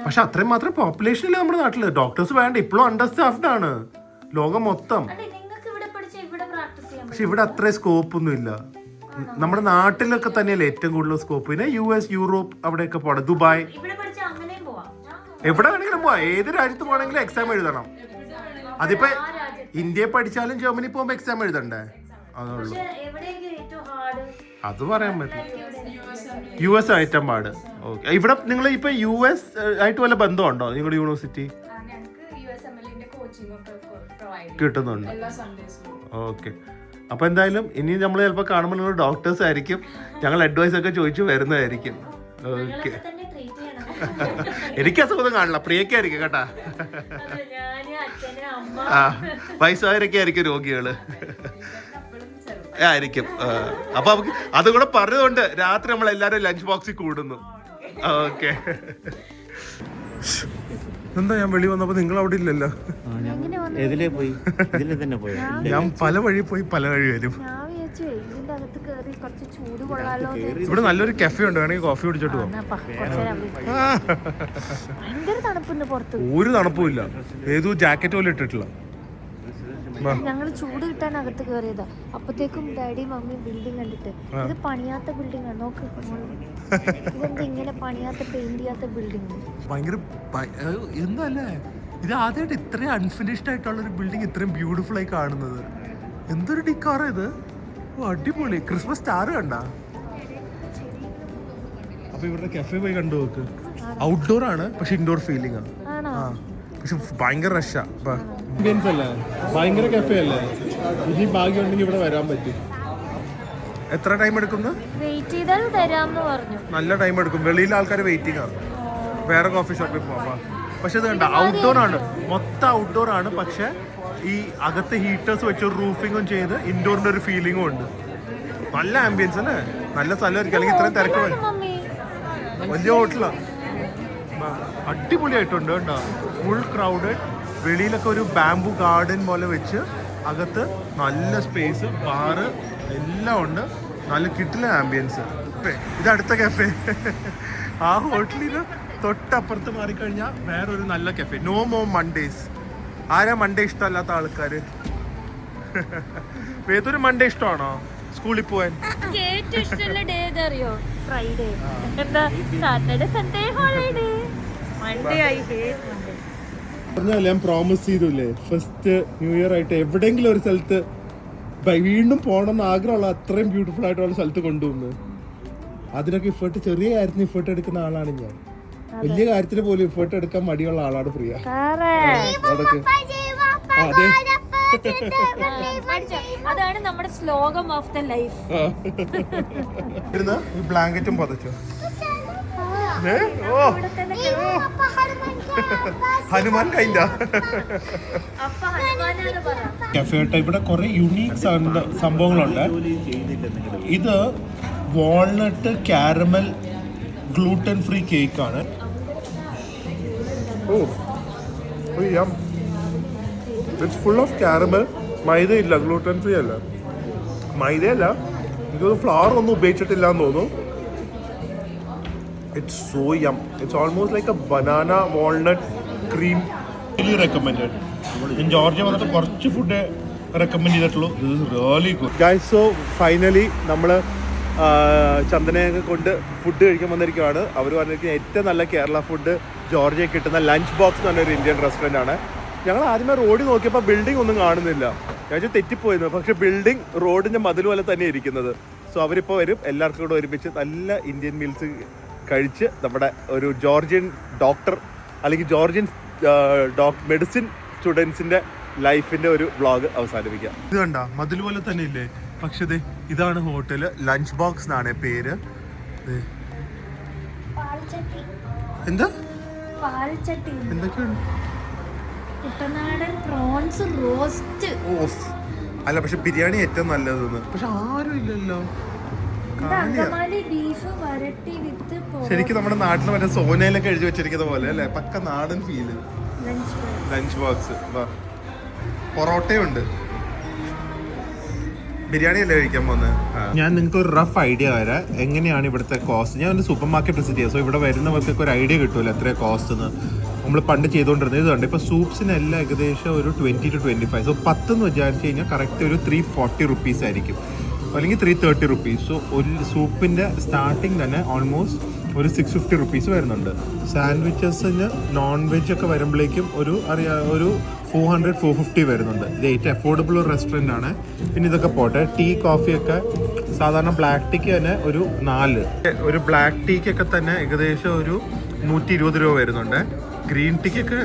പക്ഷെ അത്രയും മാത്രം പോപ്പുലേഷൻ ഇല്ല നമ്മുടെ നാട്ടില്. ഡോക്ടേഴ്സ് വേണ്ട, ഇപ്പോഴും അണ്ടർ സ്റ്റാഫ്ഡ് ആണ് ലോകം മൊത്തം. പക്ഷെ ഇവിടെ അത്രയും സ്കോപ്പ് ഒന്നും ഇല്ല. നമ്മുടെ നാട്ടിലൊക്കെ തന്നെയല്ലേ ഏറ്റവും കൂടുതൽ സ്കോപ്പ്. പിന്നെ US, യൂറോപ്പ് അവിടെയൊക്കെ പോകണം, ദുബായ്, എവിടെ വേണമെങ്കിലും പോവാം. ഏത് രാജ്യത്ത് പോകണമെങ്കിലും എക്സാം എഴുതണം. അതിപ്പോ ഇന്ത്യയിൽ പഠിച്ചാലും ജർമ്മനി പോകുമ്പോ എക്സാം എഴുതണ്ടേ? അതുള്ളൂ. പക്ഷെ എവിടെയൊക്കെ ഏറ്റവും ഹാർഡ്? അത് പറയാൻ പറ്റും. US ഐറ്റം പാട്. ഓക്കെ. ഇവിടെ നിങ്ങൾ ഇപ്പൊ US ആയിട്ട് വല്ല ബന്ധമുണ്ടോ നിങ്ങളുടെ യൂണിവേഴ്സിറ്റി? ഞങ്ങൾക്ക് USMLന്റെ കോച്ചിങ് ഒക്കെ പ്രൊവൈഡ് കിട്ടുന്നുണ്ട്. എല്ലാ സൺഡേസിലും. ഓക്കെ. അപ്പൊ എന്തായാലും ഇനി നമ്മൾ ചിലപ്പോൾ കാണുമ്പോൾ നിങ്ങൾ ഡോക്ടേഴ്സ് ആയിരിക്കും, ഞങ്ങൾ അഡ്വൈസ് ഒക്കെ ചോദിച്ചു വരുന്നതായിരിക്കും. ഓക്കെ. തന്നെ ട്രീറ്റ് ചെയ്യണം. എനിക്ക് അസുഖം കാണില്ല, പ്രിയക്കായിരിക്കും കേട്ടാ. അതെ, ഞാന്, അച്ഛന്, അമ്മ. ആ, വയസ്സായവരൊക്കെ ആയിരിക്കും രോഗികള് ആയിരിക്കും. അപ്പൊ നമുക്ക് അതുകൂടെ പറഞ്ഞതുകൊണ്ട് രാത്രി നമ്മൾ എല്ലാരും ലഞ്ച് ബോക്സിൽ കൂടുന്നു. ഓക്കെ. എന്താ ഞാൻ വെളി വന്നപ്പോ നിങ്ങൾ അവിടെ ഇല്ലല്ലോ? ഇതിലേ പോയി, ഇതിലെ തന്നെ പോയി. ഞാൻ പല വഴി പോയി പല വഴി വരും. ഞാൻ വിചാരിച്ചു ഇതിന്റെ അകത്ത് കേറി കുറച്ച് ചൂട് കൊള്ളാലോ. ഇവിടെ നല്ലൊരു കഫേ ഉണ്ട്, വേണമെങ്കിൽ കോഫി കുടിച്ചോട്ട് പോകും. ഭയങ്കര തണുപ്പുണ്ട് പുറത്ത്. ഒരു തണുപ്പുമില്ല, ഏതോ ജാക്കറ്റ് പോലും ഇട്ടിട്ടില്ല. ഞങ്ങള് ചൂട് കിട്ടാൻ അകത്ത് കയറിയതാ. അപ്പത്തേക്കും ഡാഡി മമ്മിയും ബിൽഡിംഗ് കണ്ടിട്ട് ഇത് പണിയാത്ത ബിൽഡിംഗ് ആണ്, നോക്ക് ഇതെന്താ ഇങ്ങനെ പണിയാത്ത പെയിന്റ് ചെയ്യാത്ത ബിൽഡിംഗ്. ഭയങ്കര എന്തല്ലേ ഇത്, ആദ്യമായിട്ട് ഇത്രയും അൺഫിനിഷ്ഡ് ആയിട്ടുള്ള ഒരു ബിൽഡിംഗ് ഇത്രയും ബ്യൂട്ടിഫുൾ ആയി കാണുന്നത്. എന്തൊരു ഡിക്കാറാ ഇത്. ഓ, അടിപൊളി. ക്രിസ്മസ് സ്റ്റാർ കണ്ട. അപ്പൊ ഇവിടുത്തെ കഫേ പോയി കണ്ടു നോക്ക്. ഔട്ട്ഡോർ ആണ് പക്ഷെ ഇൻഡോർ ഫീലിംഗ് ആണ്. ആ, പക്ഷെ ഭയങ്കര റഷാ. അല്ലേ, ഭയങ്കര കഫേ അല്ലേ. ഇനി ഭാഗ്യം ഉണ്ടെങ്കിൽ ഇവിടെ വരാൻ പറ്റും. എത്ര ടൈം എടുക്കുന്നു? വെയിറ്റ് ചെയ്താൽ തരാമെന്ന് പറഞ്ഞു. നല്ല ടൈം എടുക്കും, വെളിയിലെ ആൾക്കാർ വെയിറ്റിംഗ് ആണ്. വേറെ കോഫി ഷോപ്പിൽ പോവാം. പക്ഷെ ഇത് കണ്ട, ഔട്ട്ഡോർ ആണ്, മൊത്തം ഔട്ട്ഡോർ ആണ്. പക്ഷെ ഈ അകത്ത് ഹീറ്റേഴ്സ് വെച്ച് റൂഫിങ്ങും ചെയ്ത് ഇൻഡോറിന്റെ ഒരു ഫീലിംഗും ഉണ്ട്. നല്ല ആംബിയൻസ് അല്ലേ, നല്ല സ്ഥലമായിരിക്കും. അല്ലെങ്കിൽ ഇത്രയും തിരക്ക് വലിയ ഹോട്ടലാ. അടിപൊളിയായിട്ടുണ്ട് കേട്ടോ, ഫുൾ ക്രൗഡഡ്. വെളിയിലൊക്കെ ഒരു ബാംബു ഗാർഡൻ പോലെ വെച്ച് അകത്ത് നല്ല സ്പേസ്, ബാറ് എല്ലാം ഉണ്ട്. നല്ല കിട്ടില്ല ആംബിയൻസ്. ഇത് അടുത്ത കഫേ. ആ ഹോട്ടലിന് തൊട്ടപ്പുറത്ത് മാറിക്കഴിഞ്ഞാൽ വേറൊരു നല്ല കഫേ, നോ മോ മൺഡേസ്. ആരാ മൺഡേ ഇഷ്ടമല്ലാത്ത ആൾക്കാര്? ഏതൊരു മൺഡേ ഇഷ്ടമാണോ സ്കൂളിൽ പോവാൻ? ഏറ്റവും ഇഷ്ടമുള്ള ഡേ ഏതറിയോ? ഫ്രൈഡേ. എന്താ Saturday Sunday holiday. Monday I hate Monday. പറഞ്ഞാൽ ഞാൻ പ്രോമിസ് ചെയ്തില്ലേ, ഫസ്റ്റ് ന്യൂ ഇയർ ആയിട്ട് എവിടെയെങ്കിലും ഒരു സ്ഥലത്ത് വീണ്ടും പോകണമെന്ന് ആഗ്രഹമുള്ള അത്രയും ബ്യൂട്ടിഫുൾ ആയിട്ടുള്ള സ്ഥലത്ത് കൊണ്ടുവന്ന് അതിനൊക്കെ ഇഫേർട്ട്, ചെറിയ കാര്യത്തിന് ഇഫേർട്ട് എടുക്കുന്ന ആളാണ് ഞാൻ. വലിയ കാര്യത്തിന് പോലും ഇഫേർട്ട് എടുക്കാൻ മടിയുള്ള ആളാണ് പ്രിയ. അതൊക്കെ അതെ, അതാണ് നമ്മുടെ സ്ലോഗം ഓഫ് ദ ലൈഫ്. ഈ ബ്ലാങ്കറ്റും പൊതച്ചോ. ഹനുമാൻ കൈൻഡ കഫേട്ട. ഇവിടെ കുറെ യുണീക് സംഭവങ്ങളുണ്ട്. ഇത് walnut caramel gluten free cake ആണ്. ഓ, ഇറ്റ്സ് ഫുൾ ഓഫ് കാരമൽ. മൈദ ഇല്ല, ഗ്ലൂട്ടൻ ഫ്രീ അല്ല. മൈദയല്ല, ഇതൊരു ഫ്ലവർ ഒന്നും ഉപയോഗിച്ചിട്ടില്ല എന്ന് തോന്നുന്നു. It's so yum. It's almost like a banana walnut cream. Really recommended. In Georgia വന്നിട്ട് കുറച്ച് ഫുഡ് റെക്കമെൻഡ് ചെയ്തിട്ടുള്ളൂ. This is really good. Guys, so finally നമ്മൾ ചന്ദനയൊക്കെ കൊണ്ട് ഫുഡ് കഴിക്കാൻ വന്നിരിക്കുകയാണ്. അവർ പറഞ്ഞിരിക്കുന്ന ഏറ്റവും നല്ല കേരള ഫുഡ് ജോർജിയയിൽ കിട്ടുന്ന ലഞ്ച് ബോക്സ് എന്ന് പറഞ്ഞൊരു ഇന്ത്യൻ റെസ്റ്റോറൻ്റ് ആണ്. ഞങ്ങൾ ആദ്യമേ റോഡിൽ നോക്കിയപ്പോൾ ബിൽഡിംഗ് ഒന്നും കാണുന്നില്ല. ഞാൻ തെറ്റിപ്പോയിരുന്നു. പക്ഷേ ബിൽഡിംഗ് റോഡിൻ്റെ മതിൽ പോലെ തന്നെ ഇരിക്കുന്നത്. സോ അവരിപ്പോൾ വരും, എല്ലാവർക്കും കൂടെ ഒരുമിച്ച് നല്ല ഇന്ത്യൻ മീൽസ് കഴിച്ച് നമ്മുടെ ഒരു ജോർജിയൻ ഡോക്ടർ അല്ലെങ്കിൽ ജോർജിയൻ മെഡിസിൻ സ്റ്റുഡൻസിൻ്റെ ലൈഫിൻ്റെ ഒരു വ്ളോഗ് അവസാനിപ്പിക്കാം. ഇത് കണ്ട മതിൽ പോലെ തന്നെ ഇല്ലേ, പക്ഷേ ഇതാണ് ഹോട്ടൽ. ലഞ്ച് ബോക്സ് എന്നാണ് പേര്. എന്താ എന്തൊക്കെയാണ്? കുട്ടനാടൻ പ്രോൺസ് റോസ്റ്റ്. അല്ല, പക്ഷെ ബിരിയാണി ഏറ്റവും നല്ലതെന്ന്. പക്ഷെ ആരും ഇല്ലല്ലോ. ശരിക്കും നമ്മുടെ നാട്ടിൽ മറ്റേ സോനയിലൊക്കെ എഴുതി വെച്ചിരിക്കുന്ന പോലെ അല്ലേ, പക്ക നാടൻ ഫീല്. Lunch box. പൊറോട്ടയുണ്ട്. ബിരിയാണി അല്ലേ കഴിക്കാൻ പോകുന്നത്. ഞാൻ നിങ്ങൾക്ക് ഒരു റഫ് ഐഡിയ തരാം എങ്ങനെയാണ് ഇവിടുത്തെ കോസ്റ്റ്. ഞാൻ ഒരു സൂപ്പർ മാർക്കറ്റ് വിസിറ്റ് ചെയ്യാം. സോ ഇവിടെ വരുന്നവർക്കൊക്കെ ഒരു ഐഡിയ കിട്ടുമല്ലോ എത്രയാണ് കോസ്റ്റ് എന്ന്. നമ്മൾ പണ്ട് ചെയ്തുകൊണ്ടിരുന്നത് ഇതുണ്ട്. ഇപ്പോൾ സൂപ്സിനെല്ലാം ഏകദേശം ഒരു 20 to 25. സോ 10 എന്ന് വിചാരിച്ചു കഴിഞ്ഞാൽ കറക്റ്റ് ഒരു 340 rupees ആയിരിക്കും, അല്ലെങ്കിൽ 330 rupees. സോ ഒരു സൂപ്പിൻ്റെ സ്റ്റാർട്ടിങ് തന്നെ ഓൾമോസ്റ്റ് ഒരു 650 റുപ്പീസ് വരുന്നുണ്ട്. സാൻഡ്വിച്ചസിന് നോൺ വെജ് ഒക്കെ വരുമ്പോഴേക്കും ഒരു 400-450 വരുന്നുണ്ട്. ഇത് ഏറ്റവും അഫോർഡബിൾ ഒരു റെസ്റ്റോറൻ്റ് ആണ്. പിന്നെ ഇതൊക്കെ പോട്ടെ, ടീ കോഫിയൊക്കെ സാധാരണ ബ്ലാക്ക് ടീക്ക് തന്നെ ഒരു 4, ഒരു ബ്ലാക്ക് ടീക്കൊക്കെ തന്നെ ഏകദേശം ഒരു 120 രൂപ വരുന്നുണ്ട്. ഗ്രീൻ ടീക്കൊക്കെ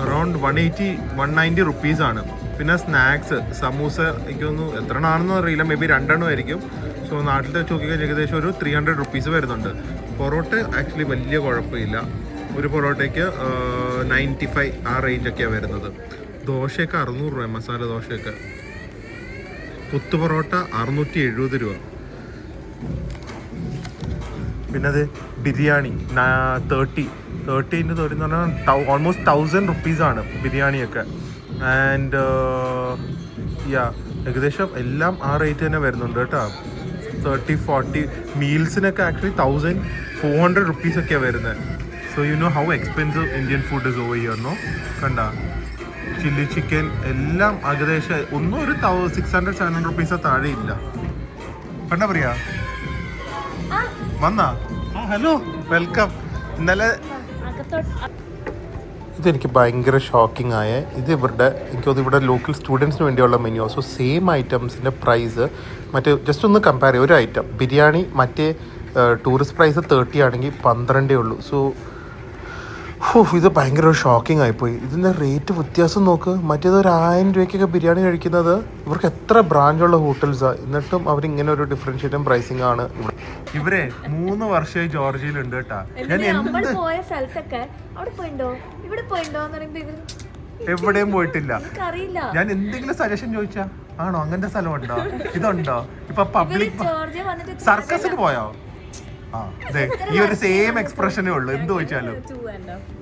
അറൗണ്ട് 180-190 റുപ്പീസാണ്. പിന്നെ സ്നാക്സ് സമൂസ എനിക്കൊന്നും എത്ര ആണെന്ന് അറിയില്ല, മേ ബി 2 ആയിരിക്കും. സോ നാട്ടിലത്തെ നോക്കിക്കഴിഞ്ഞാൽ ഏകദേശം ഒരു 300 റുപ്പീസ് വരുന്നുണ്ട്. പൊറോട്ട ആക്ച്വലി വലിയ കുഴപ്പമില്ല, ഒരു പൊറോട്ടയ്ക്ക് 95 ആ റേഞ്ചൊക്കെയാണ് വരുന്നത്. ദോശയൊക്കെ 600 രൂപ, മസാല ദോശയൊക്കെ. കൊത്തു പൊറോട്ട 670 രൂപ. പിന്നെ അത് ബിരിയാണി 30 എന്ന് പറഞ്ഞാൽ ഓൾമോസ്റ്റ് 1000 റുപ്പീസാണ് ബിരിയാണിയൊക്കെ. ആൻഡ് ഏകദേശം എല്ലാം ആ റേറ്റ് തന്നെ വരുന്നുണ്ട് കേട്ടോ. 30-40 മീൽസിനൊക്കെ ആക്ച്വലി 1400 റുപ്പീസൊക്കെയാണ് വരുന്നത്. So you know how expensive Indian food is over here, no? കണ്ട ചില്ലി ചിക്കൻ എല്ലാം ഏകദേശം ഒന്നും ഒരു 600-700 റുപ്പീസ് താഴെ ഇല്ല. കണ്ട പറയാ വന്നാ? Hello, welcome. ഇന്നലെ ഇതെനിക്ക് ഭയങ്കര ഷോക്കിംഗ് ആയ ഇത് എനിക്കത് ഇവിടെ ലോക്കൽ സ്റ്റുഡൻസിന് വേണ്ടിയുള്ള മെനു. സോ സെയിം ഐറ്റംസിൻ്റെ പ്രൈസ് മറ്റേ ജസ്റ്റ് ഒന്ന് കമ്പയർ ചെയ്യും. ഒരു ഐറ്റം ബിരിയാണി മറ്റേ ടൂറിസ്റ്റ് പ്രൈസ് 30 ആണെങ്കിൽ 12 ഉള്ളൂ. സോ ഇത് ഭയങ്കര ഷോക്കിംഗ് ആയിപ്പോയി. ഇതിൻ്റെ റേറ്റ് വ്യത്യാസം നോക്ക്. മറ്റേത് ഒരു 1000 രൂപയ്ക്കൊക്കെ ബിരിയാണി കഴിക്കുന്നത് ഇവർക്ക് എത്ര ബ്രാഞ്ചുള്ള ഹോട്ടൽസാണ്, എന്നിട്ടും അവരിങ്ങനെ ഒരു ഡിഫറൻഷ്യേറ്റും പ്രൈസിങ് ആണ് ഇവിടെ. ഇവരെ 3 വർഷമായി ജോർജിയയിലുണ്ട് കേട്ടാ. ഞാൻ പോയ സ്ഥലത്തൊക്കെ അവിടെ പോയിണ്ടോ ഇവിടെ പോയിണ്ടോ എന്ന് പറയുമ്പോ ഇവര് എവിടെയും പോയിട്ടില്ല. അറിയില്ല. ഞാൻ എന്തെങ്കിലും സജഷൻ ചോദിച്ചാ ആണോ അങ്ങനത്തെ സ്ഥലമുണ്ടോ ഇതുണ്ടോ? ഇപ്പൊ പബ്ലിക് സർക്കസിന് പോയോ? ഈ ഒരു സെയിം എക്സ്പ്രഷനേ ഉള്ളൂ എന്ത് ചോദിച്ചാലും.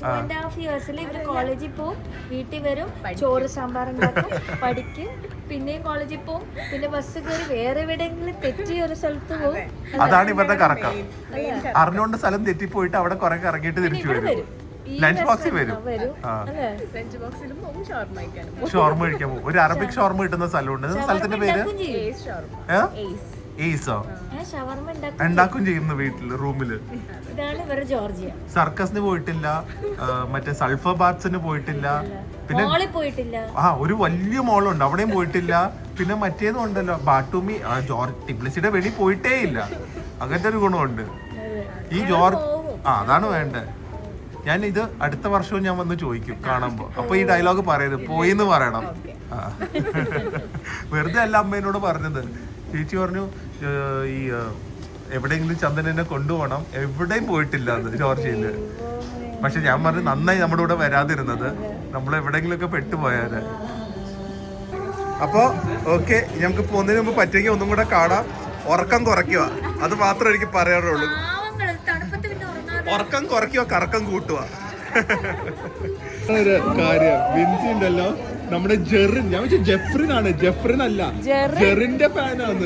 2.5 yearsല് ഇവര് കോളേജിൽ പോവും, വീട്ടിൽ വരും, ചോറ് സാമ്പാർ ഉണ്ടാക്കും, പഠിക്കും, പിന്നെയും കോളേജിൽ പോവും, പിന്നെ ബസ് കയറി വേറെ എവിടെയെങ്കിലും തെറ്റിയ ഒരു സ്ഥലത്ത് പോകും. അതാണ് ഇവരുടെ കറക്കം. അറിഞ്ഞുകൊണ്ട് സ്ഥലം തെറ്റിപ്പോയിട്ട് അവിടെ കുറെ കറങ്ങിയിട്ട് തിരിച്ചു വരും. ലഞ്ച് ബോക്സിൽ വരും. ഷോർമ കഴിക്കാൻ പോകും. ഒരു അറബിക് ഷോർമ കിട്ടുന്ന സ്ഥലമുണ്ട്. സ്ഥലത്തിന്റെ പേര് ഏസോ. ഉണ്ടാക്കും ചെയ്യുന്നു വീട്ടില് റൂമില്. സർക്കസിന് പോയിട്ടില്ല, മറ്റേ സൾഫർ ബാത്സിന് പോയിട്ടില്ല, പിന്നെ ഒരു വലിയ മോളുണ്ട് അവിടെയും പോയിട്ടില്ല. പിന്നെ മറ്റേതും ഉണ്ടല്ലോ ബാട്ടൂമി, ടിബ്ലിസിയുടെ വെളി പോയിട്ടേ ഇല്ല. അങ്ങനത്തെ ഒരു ഗുണമുണ്ട് ഈ അതാണ് വേണ്ടത്. ഞാൻ ഇത് അടുത്ത വർഷവും ഞാൻ വന്ന് ചോദിക്കും കാണുമ്പോ. അപ്പൊ ഈ ഡയലോഗ് പറയരുത്, പോയിന്ന് പറയണം. വെറുതെ അല്ല അമ്മേനോട് പറഞ്ഞത്. ചേച്ചി പറഞ്ഞു ഈ എവിടെയെങ്കിലും ചന്ദനെ കൊണ്ടുപോകണം, എവിടെയും പോയിട്ടില്ല അത് ജോർജിയയില്. പക്ഷെ ഞാൻ പറഞ്ഞു നന്നായി നമ്മുടെ കൂടെ വരാതിരുന്നത്, നമ്മൾ എവിടെയെങ്കിലും ഒക്കെ പെട്ടുപോയാല്. അപ്പൊ ഓക്കെ, ഞങ്ങൾക്ക് പോകുന്നതിന് മുമ്പ് പറ്റുമെങ്കിൽ ഒന്നും കൂടെ കാണാം. ഉറക്കം കുറയ്ക്കുക, അത് മാത്രമേ എനിക്ക് പറയാറുള്ളൂ. ഉറക്കം കുറയ്ക്കുക, കറക്കം കൂട്ടുക. ഒരു കാര്യം വിൻസി ഉണ്ടല്ലോ, നമ്മുടെ ജെറിൻ, ഞാൻ വെച്ചാൽ ജെഫ്രിനാണ്, ജെഫ്രിൻ അല്ല, ജെറിന്റെ ഫാനാണ്.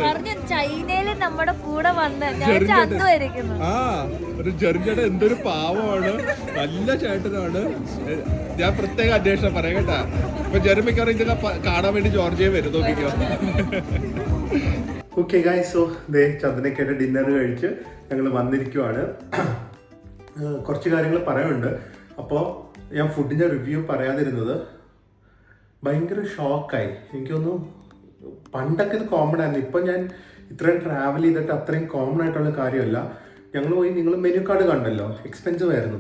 ചൈനയില് നമ്മുടെ കൂടെ വന്ന് ഒരു ജെറിൻ ചേട്ടൻ എന്തൊരു പാവമാണ്, നല്ല ചേട്ടനാണ്. ഞാൻ പ്രത്യേക അന്വേഷണം പറയാം കേട്ടാ. ഇപ്പൊ ജെറിൻ മിക്കവാറും ഇതൊക്കെ കാണാൻ വേണ്ടി ജോർജിയ വരും, നോക്കിക്കോ. ഓക്കെ ഗായ്സ്, സോ ചന്ദനക്കായിട്ട് ഡിന്നർ കഴിച്ച് ഞങ്ങൾ വന്നിരിക്കുവാണ്. കുറച്ച് കാര്യങ്ങൾ പറയാനുണ്ട്. അപ്പോൾ ഞാൻ ഫുഡിൻ്റെ റിവ്യൂ പറയാതിരുന്നത് ഭയങ്കര ഷോക്കായി. എനിക്കൊന്നു പണ്ടൊക്കെ ഇത് കോമൺ ആയിരുന്നു. ഇപ്പം ഞാൻ ഇത്രയും ട്രാവൽ ചെയ്തിട്ട് അത്രയും കോമൺ ആയിട്ടുള്ള കാര്യമല്ല. ഞങ്ങൾ പോയി, നിങ്ങൾ മെനു കാർഡ് കണ്ടല്ലോ, എക്സ്പെൻസീവ് ആയിരുന്നു.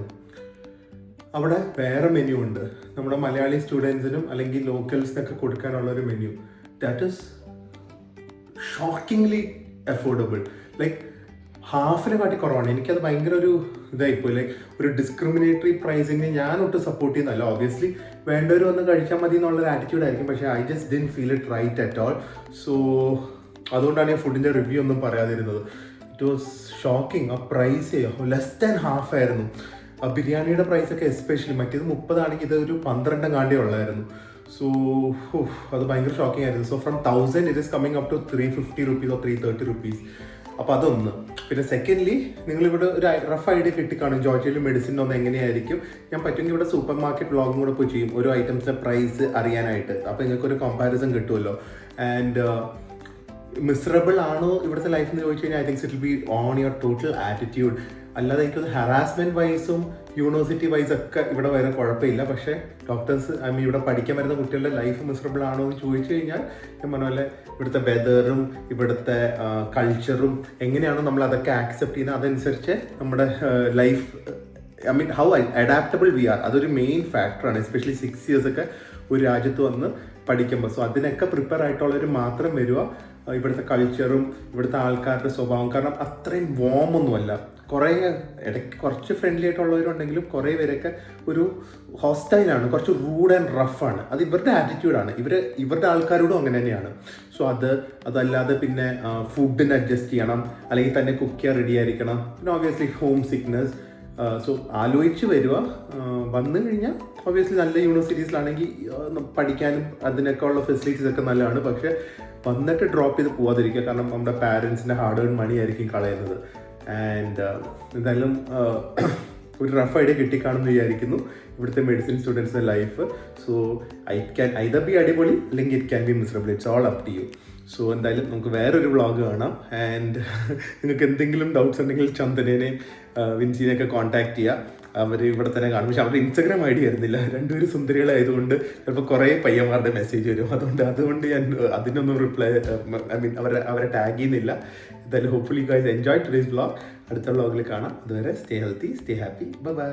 അവിടെ വേറെ മെനു ഉണ്ട്, നമ്മുടെ മലയാളി സ്റ്റുഡൻസിനും അല്ലെങ്കിൽ ലോക്കൽസിനൊക്കെ കൊടുക്കാനുള്ളൊരു menu. That is shockingly affordable. Like ഹാഫിനെ കാട്ടി കുറവാണ്. എനിക്കത് ഭയങ്കര ഒരു ഇതായിപ്പോയി. ലൈക്ക് ഒരു ഡിസ്ക്രിമിനേറ്ററി പ്രൈസിങ് ഞാൻ ഒട്ടും സപ്പോർട്ട് ചെയ്യുന്നതല്ല. ഒബ്വിയസ്ലി വേണ്ടവർ വന്ന് കഴിച്ചാൽ മതി എന്നുള്ളൊരു ആറ്റിറ്റ്യൂഡ് ആയിരിക്കും. പക്ഷേ I just didn't feel it right at all. So അതുകൊണ്ടാണ് ഞാൻ ഫുഡിൻ്റെ റിവ്യൂ ഒന്നും പറയാതിരുന്നത്. It was shocking. ആ പ്രൈസ് ലെസ് ദാൻ ഹാഫ് ആയിരുന്നു. ആ ബിരിയാണിയുടെ പ്രൈസൊക്കെ എസ്പെഷ്യലി, മറ്റേത് 30 ആണെങ്കിൽ ഇത് ഒരു 12 കാണ്ടേ ഉള്ളായിരുന്നു. സോ അത് ഭയങ്കര ഷോക്കിംഗ് ആയിരുന്നു. So from 1000 it is coming up to 350 rupees or 330 rupees. അപ്പോൾ അതൊന്ന്. പിന്നെ സെക്കൻഡ്ലി, നിങ്ങളിവിടെ ഒരു റഫ് ഐഡിയ കിട്ടിക്കാണും ജോർജിയയിൽ മെഡിസിൻ ഒന്ന് എങ്ങനെയായിരിക്കും. ഞാൻ പറ്റുമെങ്കിൽ ഇവിടെ സൂപ്പർ മാർക്കറ്റ് വ്ളോഗും കൂടെ പോയി ചെയ്യും, ഓരോ ഐറ്റംസിൻ്റെ പ്രൈസ് അറിയാനായിട്ട്. അപ്പോൾ നിങ്ങൾക്കൊരു കമ്പാരിസൺ കിട്ടുമല്ലോ. ആൻഡ് മിസറബിൾ ആണോ ഇവിടുത്തെ ലൈഫ് എന്ന് ചോദിച്ചു കഴിഞ്ഞാൽ I things it will be on your total attitude. അല്ലാതെ എനിക്കൊന്ന് ഹറാസ്മെന്റ് വൈസും യൂണിവേഴ്സിറ്റി വൈസ് ഒക്കെ ഇവിടെ വരെ കുഴപ്പമില്ല. പക്ഷേ ഡോക്ടേഴ്സ് ഇവിടെ പഠിക്കാൻ വരുന്ന കുട്ടികളുടെ ലൈഫ് മിസറബിൾ ആണോ എന്ന് ചോദിച്ചു കഴിഞ്ഞാൽ ഞാൻ പറഞ്ഞ പോലെ ഇവിടുത്തെ വെതറും ഇവിടുത്തെ കൾച്ചറും എങ്ങനെയാണോ നമ്മൾ അതൊക്കെ ആക്സെപ്റ്റ് ചെയ്യുന്നത് അതനുസരിച്ച് നമ്മുടെ life how adaptable we are, അതൊരു മെയിൻ ഫാക്ടറാണ്. എസ്പെഷ്യലി 6 years ഒക്കെ ഒരു രാജ്യത്ത് വന്ന് പഠിക്കുമ്പോൾ. സോ അതിനൊക്കെ പ്രിപ്പയർ ആയിട്ടുള്ളവർ മാത്രം വരിക. ഇവിടുത്തെ കൾച്ചറും ഇവിടുത്തെ ആൾക്കാരുടെ സ്വഭാവം, കാരണം അത്രയും വോമൊന്നുമല്ല. കുറേ ഇടയ്ക്ക് കുറച്ച് ഫ്രണ്ട്ലി ആയിട്ടുള്ളവരുണ്ടെങ്കിലും കുറേ പേരൊക്കെ ഒരു ഹോസ്റ്റൈലാണ്, കുറച്ച് റൂഡ് ആൻഡ് റഫാണ്. അത് ഇവരുടെ ആറ്റിറ്റ്യൂഡാണ്. ഇവരുടെ ആൾക്കാരോടും അങ്ങനെ തന്നെയാണ്. സോ അതല്ലാതെ പിന്നെ ഫുഡിന് അഡ്ജസ്റ്റ് ചെയ്യണം, അല്ലെങ്കിൽ തന്നെ കുക്ക് ചെയ്യാൻ റെഡി ആയിരിക്കണം. പിന്നെ ഓബിയസ്ലി ഹോം സിക്നെസ്. സോ ആലോചിച്ച് വരിക. വന്നു കഴിഞ്ഞാൽ ഒബ്വിയസ്ലി നല്ല യൂണിവേഴ്സിറ്റീസിലാണെങ്കിൽ പഠിക്കാനും അതിനൊക്കെ ഉള്ള ഫെസിലിറ്റീസ് ഒക്കെ നല്ലതാണ്. പക്ഷേ വന്നിട്ട് ഡ്രോപ്പ് ചെയ്ത് പോകാതിരിക്കുക, കാരണം നമ്മുടെ പാരൻസിൻ്റെ ഹാർഡ് ഏൺ മണി ആയിരിക്കും കളയുന്നത്. ആൻഡ് എന്തായാലും ഒരു റഫ് ഐഡിയ കിട്ടിക്കാണെന്ന് വിചാരിക്കുന്നു ഇവിടുത്തെ മെഡിസിൻ സ്റ്റുഡൻസിൻ്റെ life. So it can either be അടിപൊളി അല്ലെങ്കിൽ it can be miserable. It's all up to you. So എന്തായാലും നമുക്ക് വേറൊരു വ്ളോഗ് കാണാം. ആൻഡ് നിങ്ങൾക്ക് എന്തെങ്കിലും ഡൗട്ട്സ് ഉണ്ടെങ്കിൽ ചന്ദനേനെയും വിൻസിനെയൊക്കെ കോൺടാക്ട് ചെയ്യുക. അവർ ഇവിടെ തന്നെ കാണും. പക്ഷെ അവരുടെ ഇൻസ്റ്റാഗ്രാം ഐ ഡി ആയിരുന്നില്ല. രണ്ടുപേരും സുന്ദരികളായതുകൊണ്ട് ചിലപ്പോൾ കുറേ പയ്യന്മാരുടെ മെസ്സേജ് വരും. അതുകൊണ്ട് ഞാൻ അതിനൊന്നും റിപ്ലൈ അവരെ ടാഗ് ചെയ്യുന്നില്ല. എന്തായാലും hopefully guys enjoy today's vlog. അടുത്ത വ്ളോഗിൽ കാണാം. അതുവരെ stay healthy, stay happy, bye bye.